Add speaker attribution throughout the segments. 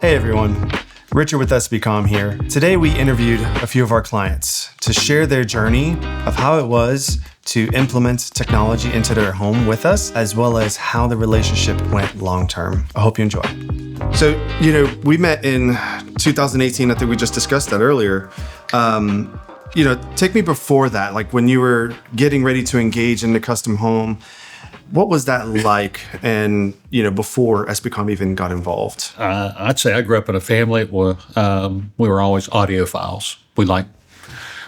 Speaker 1: Hey everyone, Richard with SB Comm here. Today we interviewed a few of our clients to share their journey of how it was to implement technology into their home with us, as well as how the relationship went long term. I hope you enjoy. So, we met in 2018. I think we just discussed that earlier. Take me before that, like when you were getting ready to engage in the custom home. What was that like? And, before SB Comm even got involved?
Speaker 2: I'd say I grew up in a family where we were always audiophiles. We liked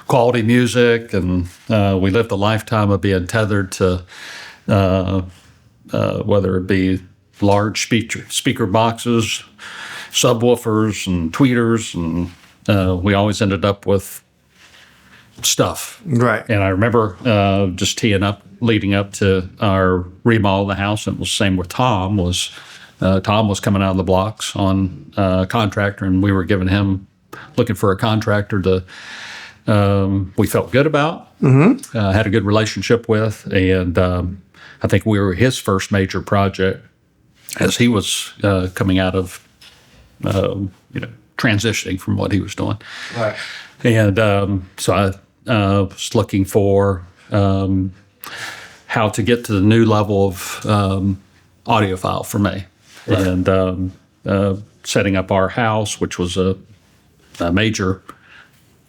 Speaker 2: quality music, and we lived a lifetime of being tethered to whether it be large speaker boxes, subwoofers, and tweeters, and we always ended up with stuff.
Speaker 1: Right.
Speaker 2: And I remember just teeing up leading up to our remodel of the house, and it was the same with Tom. Tom was coming out of the blocks on a contractor, and we were looking for a contractor to we felt good about, had a good relationship with, and I think we were his first major project as he was coming out of transitioning from what he was doing.
Speaker 1: Right.
Speaker 2: And so I was looking for how to get to the new level of audiophile for me. Right. And setting up our house, which was a major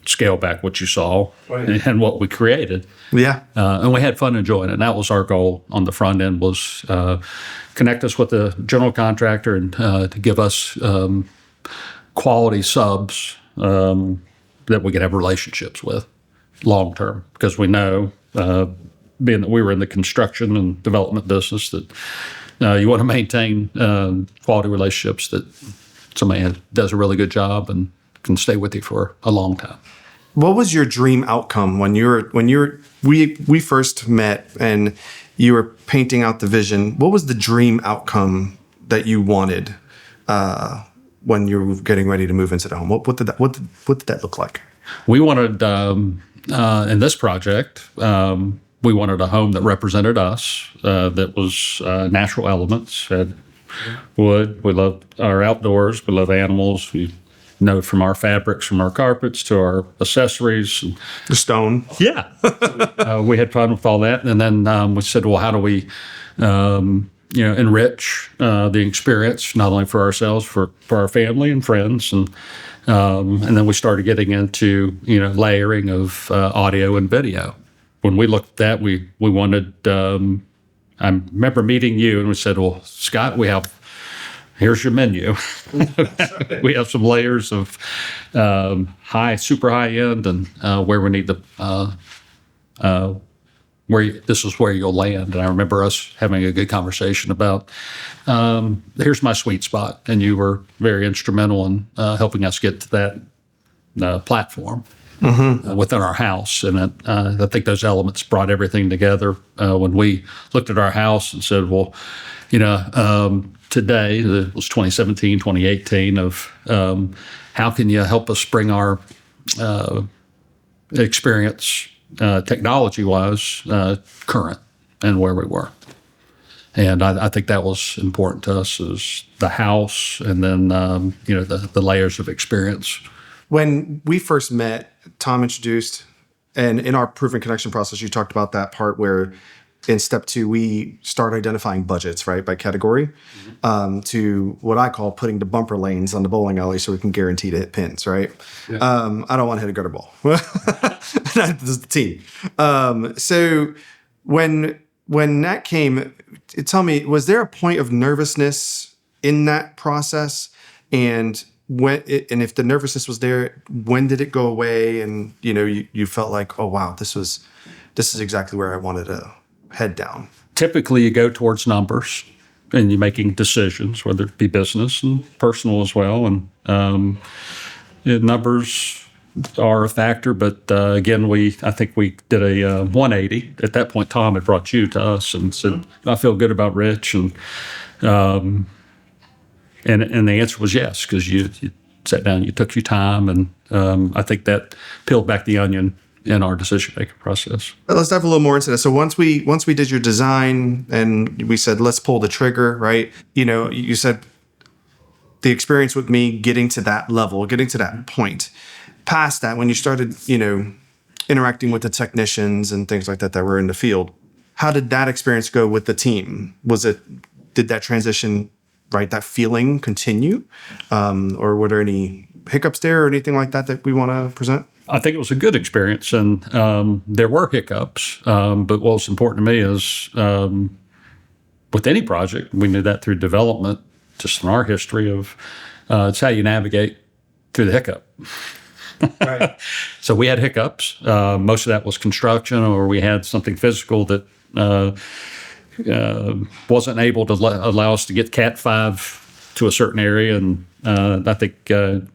Speaker 2: scale back what you saw, right, and what we created.
Speaker 1: Yeah.
Speaker 2: And we had fun enjoying it. And that was our goal on the front end, was connect us with the general contractor and to give us quality subs that we could have relationships with long term, because we know, being that we were in the construction and development business, that you want to maintain quality relationships, that somebody does a really good job and can stay with you for a long time.
Speaker 1: What was your dream outcome when we first met and you were painting out the vision? What was the dream outcome that you wanted when you were getting ready to move into the home? What did that look like?
Speaker 2: We wanted in this project, we wanted a home that represented us, that was natural elements, had wood. We love our outdoors. We love animals. We know from our fabrics, from our carpets to our accessories.
Speaker 1: The stone.
Speaker 2: Yeah. We had fun with all that. And then we said, well, how do we enrich the experience, not only for ourselves, for our family and friends. And then we started getting into, layering of audio and video. When we looked at that, we wanted, I remember meeting you and we said, well, Scott, here's your menu. We have some layers of super high end, and where we need this is where you'll land. And I remember us having a good conversation about, here's my sweet spot. And you were very instrumental in helping us get to that platform within our house. And I think those elements brought everything together when we looked at our house and said, well, today, it was 2017, 2018, of how can you help us bring our experience technology-wise current and where we were. And I think that was important to us, is the house, and then the layers of experience.
Speaker 1: When we first met, Tom introduced, and in our proven connection process, you talked about that part where in step 2, we start identifying budgets, right, by category, to what I call putting the bumper lanes on the bowling alley so we can guarantee to hit pins, right? Yeah. I don't want to hit a gutter ball. This is the team. So when that came, tell me, was there a point of nervousness in that process? And if the nervousness was there, when did it go away? And you felt like, oh wow, this is exactly where I wanted to head down.
Speaker 2: Typically, you go towards numbers, and you're making decisions, whether it be business and personal as well. And numbers are a factor, but again, I think we did a 180. At that point, Tom had brought you to us and said, "I feel good about Rich," and the answer was yes, because you sat down, you took your time, and I think that peeled back the onion in our decision-making process.
Speaker 1: Let's dive a little more into that. So once we did your design and we said, let's pull the trigger, right? You said, the experience with me getting to that level, getting to that point. Past that, when you started, interacting with the technicians and things like that were in the field, how did that experience go with the team? Did that transition, right, that feeling continue? Or were there any hiccups there or anything like that we want to present?
Speaker 2: I think it was a good experience, and there were hiccups. But what's important to me is with any project, we knew that through development, just in our history of it's how you navigate through the hiccup.
Speaker 1: Right.
Speaker 2: So we had hiccups. Most of that was construction, or we had something physical that wasn't able to allow us to get Cat 5 to a certain area. And I think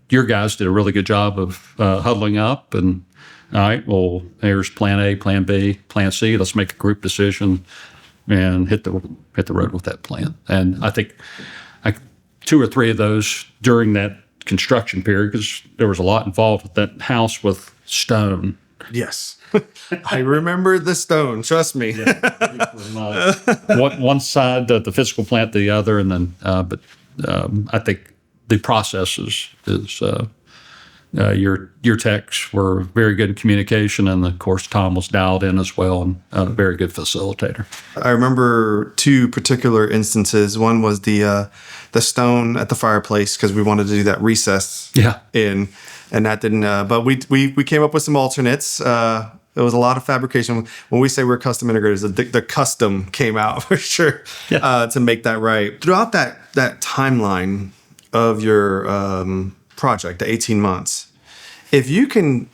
Speaker 2: your guys did a really good job of huddling up and, all right, well, here's plan A, plan B, plan C. Let's make a group decision and hit the road with that plan. And I think 2 or 3 of those during that construction period, because there was a lot involved with that house with stone.
Speaker 1: Yes. I remember the stone. Trust me.
Speaker 2: One side, the physical plant, the other, and then. But I think the process is your techs were very good in communication, and of course Tom was dialed in as well, and a very good facilitator.
Speaker 1: I remember 2 particular instances. One was the stone at the fireplace, because we wanted to do that recess.
Speaker 2: Yeah.
Speaker 1: And that didn't. But we came up with some alternates. There was a lot of fabrication. When we say we're custom integrators, the custom came out for sure.
Speaker 2: Yeah.
Speaker 1: To make that right. Throughout that timeline of your project, the 18 months, if you can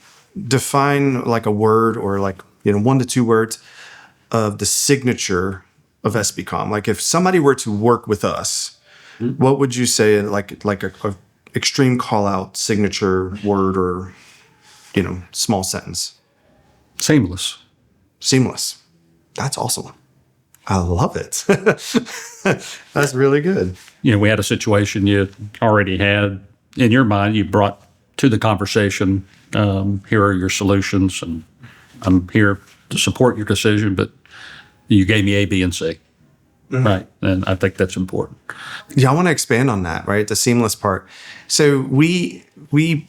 Speaker 1: define like a word or 1 to 2 words of the signature of SB Comm, like if somebody were to work with us, what would you say like a extreme call out signature word or small sentence?
Speaker 2: Seamless.
Speaker 1: Seamless. That's awesome. I love it. That's really good.
Speaker 2: We had a situation you already had in your mind. You brought to the conversation, here are your solutions, and I'm here to support your decision, but you gave me A, B, and C. Mm-hmm. Right. And I think that's important.
Speaker 1: Yeah, I want to expand on that, right? The seamless part. So we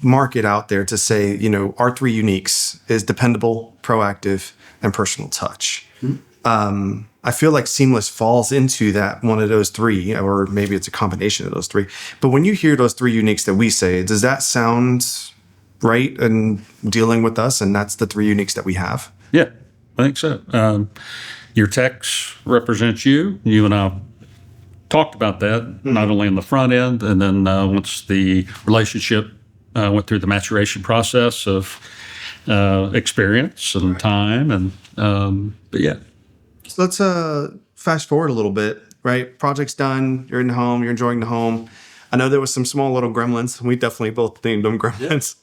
Speaker 1: mark it out there to say, our 3 uniques is dependable, proactive, and personal touch. Mm-hmm. I feel like seamless falls into that one of those 3, or maybe it's a combination of those 3. But when you hear those 3 uniques that we say, does that sound right in dealing with us? And that's the 3 uniques that we have?
Speaker 2: Yeah, I think so. Your techs represent you. You and I talked about that, not only on the front end, and then once the relationship went through the maturation process of experience and time. And but yeah.
Speaker 1: So let's fast forward a little bit, right? Project's done. You're in the home. You're enjoying the home. I know there was some small little gremlins. We definitely both named them gremlins.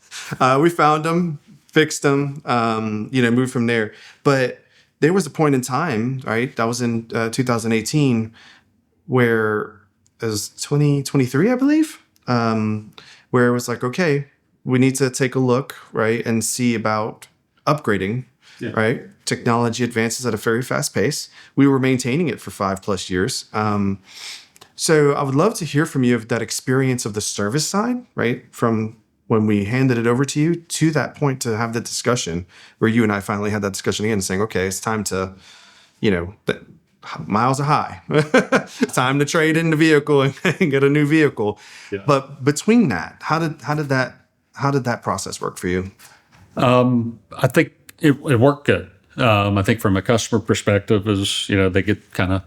Speaker 1: We found them, fixed them, moved from there. But there was a point in time, right? That was in 2018, where it was 2023, I believe, where it was like, okay, we need to take a look, right, and see about upgrading, right? Technology advances at a very fast pace. We were maintaining it for 5+ years. So I would love to hear from you of that experience of the service side, right? From when we handed it over to you to that point to have the discussion where you and I finally had that discussion again, saying, okay, it's time to, miles are high. It's time to trade in the vehicle and get a new vehicle. Yeah. But between that, how did that process work for you?
Speaker 2: I think it worked good. I think from a customer perspective is, they get kind of,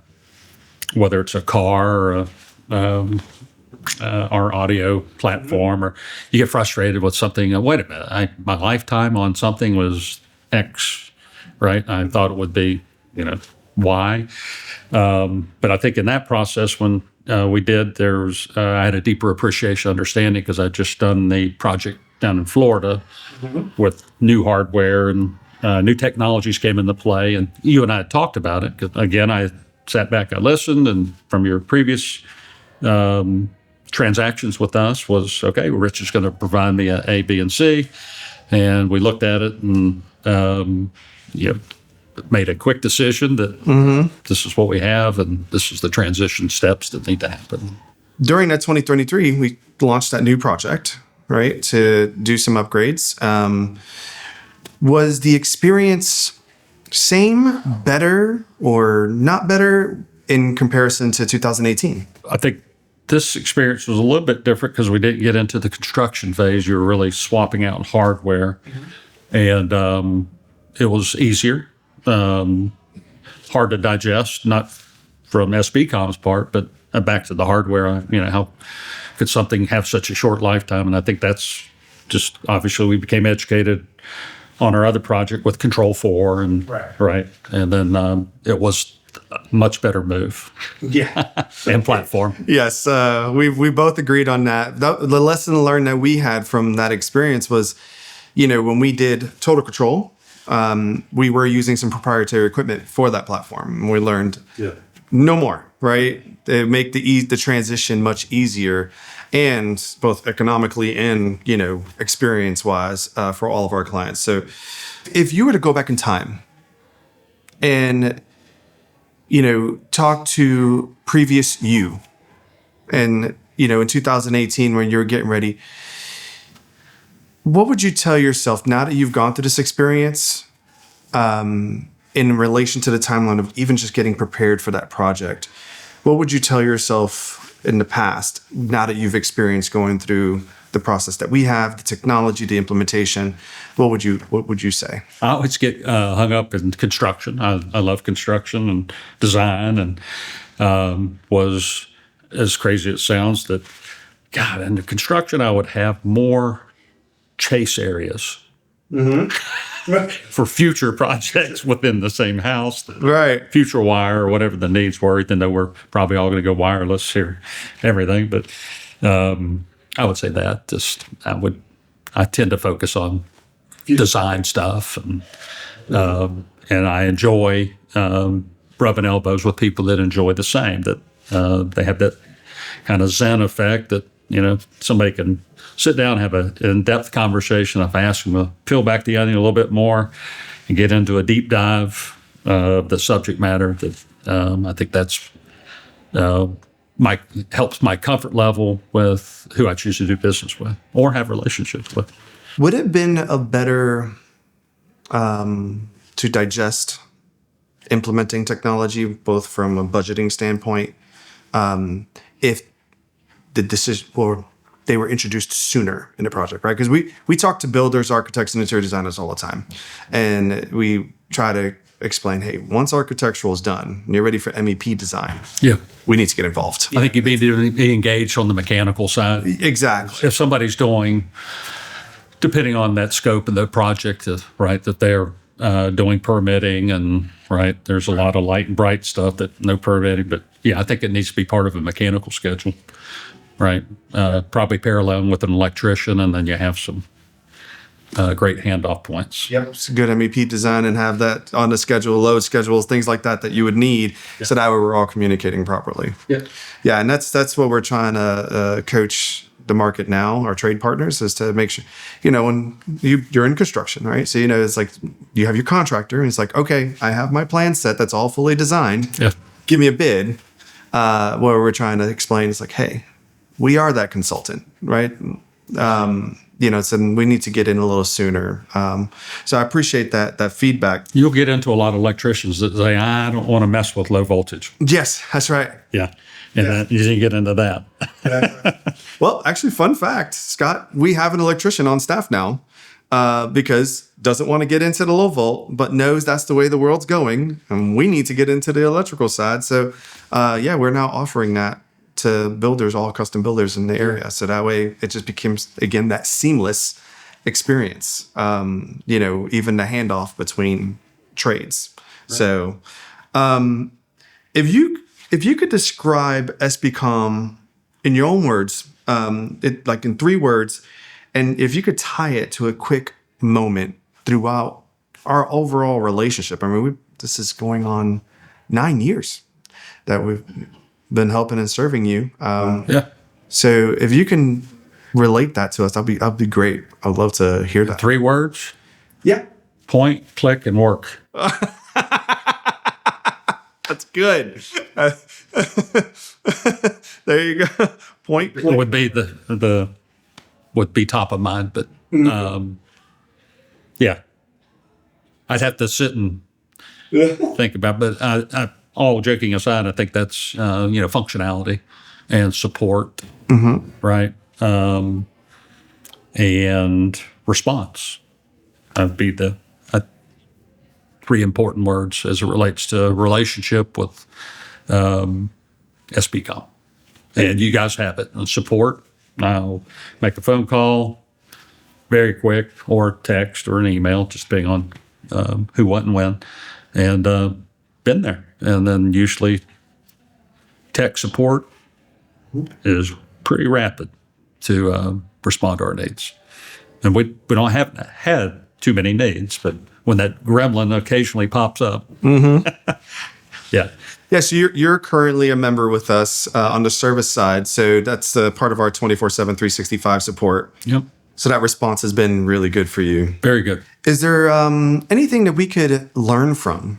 Speaker 2: whether it's a car or our audio platform, or you get frustrated with something. Wait a minute, my lifetime on something was X, right? I thought it would be, Y. But I think in that process, when we did, I had a deeper appreciation, understanding, because I'd just done the project down in Florida with new hardware and new technologies came into play. And you and I had talked about it. 'Cause again, I sat back, I listened, and from your previous transactions with us was, okay, Rich is going to provide me a, B, and C. And we looked at it and, made a quick decision that this is what we have and this is the transition steps that need to happen.
Speaker 1: during that 2023, we launched that new project, right, to do some upgrades. Was the experience same, better, or not better in comparison to 2018?
Speaker 2: I think this experience was a little bit different because we didn't get into the construction phase. You were really swapping out hardware, and it was easier, hard to digest, not from SB Comm's part, but back to the hardware. How could something have such a short lifetime? And I think that's just obviously we became educated on our other project with Control 4 and right, and then it was a much better move.
Speaker 1: Yeah.
Speaker 2: And platform.
Speaker 1: Yes, we both agreed on that. The lesson learned that we had from that experience was, when we did Total Control, we were using some proprietary equipment for that platform. And we learned no more, right? They make the transition much easier, and both economically and, experience-wise for all of our clients. So if you were to go back in time and talk to previous you and, in 2018 when you were getting ready, what would you tell yourself now that you've gone through this experience in relation to the timeline of even just getting prepared for that project? What would you tell yourself in the past now that you've experienced going through the process that we have, the technology, the implementation? What would you say?
Speaker 2: I always get hung up in construction. I love construction and design, and was, as crazy as it sounds, that God, in the construction I would have more chase areas for future projects within the same house,
Speaker 1: Right.
Speaker 2: future wire or whatever the needs were, even though we're probably all going to go wireless here, everything. But I would say that I tend to focus on design stuff, and I enjoy rubbing elbows with people that enjoy the same, that they have that kind of Zen effect that, somebody can sit down and have an in-depth conversation. If I ask them to peel back the onion a little bit more and get into a deep dive of the subject matter, that I think that's helps my comfort level with who I choose to do business with or have relationships with.
Speaker 1: Would it have been a better to digest implementing technology, both from a budgeting standpoint, if the decision or they were introduced sooner in the project, right? Because we talk to builders, architects, and interior designers all the time, and we try to explain, hey, once architectural is done and you're ready for MEP design, we need to get involved.
Speaker 2: I think you need to be engaged on the mechanical side.
Speaker 1: Exactly.
Speaker 2: If somebody's doing, depending on that scope of the project, right, that they're doing permitting, and right, there's a lot of light and bright stuff that no permitting, but I think it needs to be part of a mechanical schedule, right? Probably paralleling with an electrician, and then you have some great handoff points.
Speaker 1: Yep, it's a good MEP design and have that on the schedule, load schedules, things like that you would need, so that way we're all communicating properly. Yeah, and that's what we're trying to coach the market now, our trade partners, is to make sure, when you're in construction, right? So, it's like you have your contractor, and it's like, okay, I have my plan set that's all fully designed. Give me a bid. Where we're trying to explain, it's like, hey, we are that consultant, right? So we need to get in a little sooner. So I appreciate that feedback.
Speaker 2: You'll get into a lot of electricians that say, I don't want to mess with low voltage.
Speaker 1: Yes, that's right.
Speaker 2: Yeah. And then you didn't get into that.
Speaker 1: Well, actually, fun fact, Scott, we have an electrician on staff now because doesn't want to get into the low volt, but knows that's the way the world's going, and we need to get into the electrical side. So, we're now offering that to builders, all custom builders in the area. So that way it just becomes, again, that seamless experience, even the handoff between trades. Right. So if you could describe SB Comm in your own words, like in 3 words, and if you could tie it to a quick moment throughout our overall relationship. I mean, this is going on 9 years that we've been helping and serving you. So if you can relate that to us, that'd be great. I'd love to hear that.
Speaker 2: 3 words?
Speaker 1: Yeah.
Speaker 2: Point, click, and work.
Speaker 1: That's good. There you go. Point.
Speaker 2: would be the would be top of mind, but yeah, I'd have to sit and think about. But all joking aside, I think that's functionality and support, right? And response. That'd be the three important words as it relates to relationship with SB Comm. And you guys have it. And support, I'll make a phone call very quick, or text or an email, just depending on who, what, and when. And been there. And then usually tech support is pretty rapid to respond to our needs. And we don't have had too many needs, but when that gremlin occasionally pops up, yeah.
Speaker 1: Yeah, so you're currently a member with us on the service side. So that's part of our 24/7, 365 support.
Speaker 2: Yep.
Speaker 1: So that response has been really good for you.
Speaker 2: Very good.
Speaker 1: Is there anything that we could learn from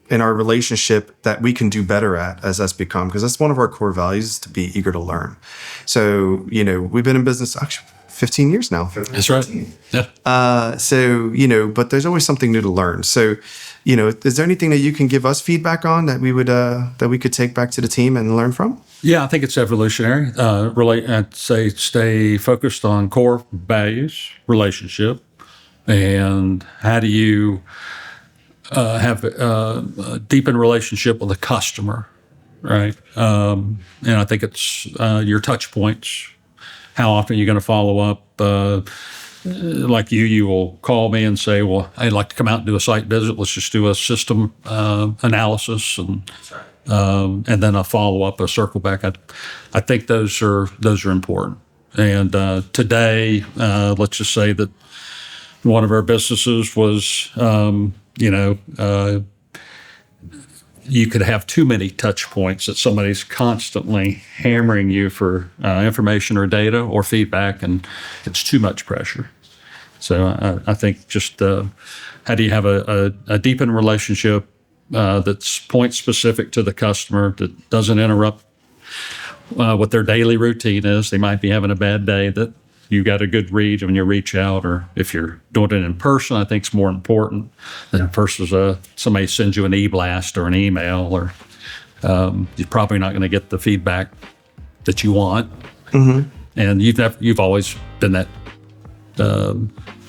Speaker 1: in our relationship that we can do better at as SB Comm? Because that's one of our core values, is to be eager to learn. So, we've been in business actually 15 years now.
Speaker 2: That's right. Yeah.
Speaker 1: But there's always something new to learn. So, is there anything that you can give us feedback on that we could take back to the team and learn from?
Speaker 2: Yeah, I think it's evolutionary. I'd say stay focused on core values, relationship, and how do you have a deepened relationship with a customer, right? And I think it's your touch points. How often are you going to follow up? Like you will call me and say, well, I'd like to come out and do a site visit. Let's just do a system analysis, and then a follow up, a circle back. I think those are important. And today, let's just say that one of our businesses was, you could have too many touch points that somebody's constantly hammering you for information or data or feedback, and it's too much pressure. So I think just how do you have a deepened relationship that's point specific to the customer, that doesn't interrupt what their daily routine is. They might be having a bad day, that you got a good read when you reach out, or if you're doing it in person, I think it's more important than versus somebody sends you an e-blast or an email, or you're probably not going to get the feedback that you want. Mm-hmm. And you've always been that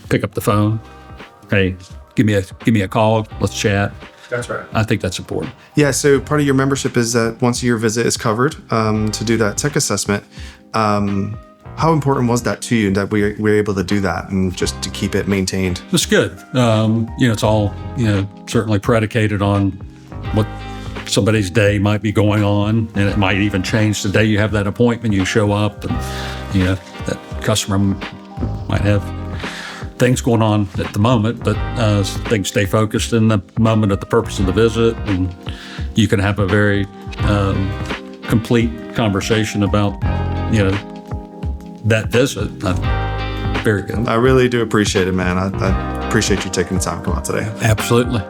Speaker 2: pick up the phone, hey, give me a call, let's chat.
Speaker 1: That's right.
Speaker 2: I think that's important.
Speaker 1: Yeah. So part of your membership is that once a year visit is covered to do that tech assessment. How important was that to you that we were able to do that and just to keep it maintained?
Speaker 2: It's good. It's all, certainly predicated on what somebody's day might be going on, and it might even change the day you have that appointment. You show up, and, that customer might have things going on at the moment, but things stay focused in the moment of the purpose of the visit, and you can have a very complete conversation about, that visit. Very good.
Speaker 1: I really do appreciate it, man. I appreciate you taking the time to come out today.
Speaker 2: Absolutely.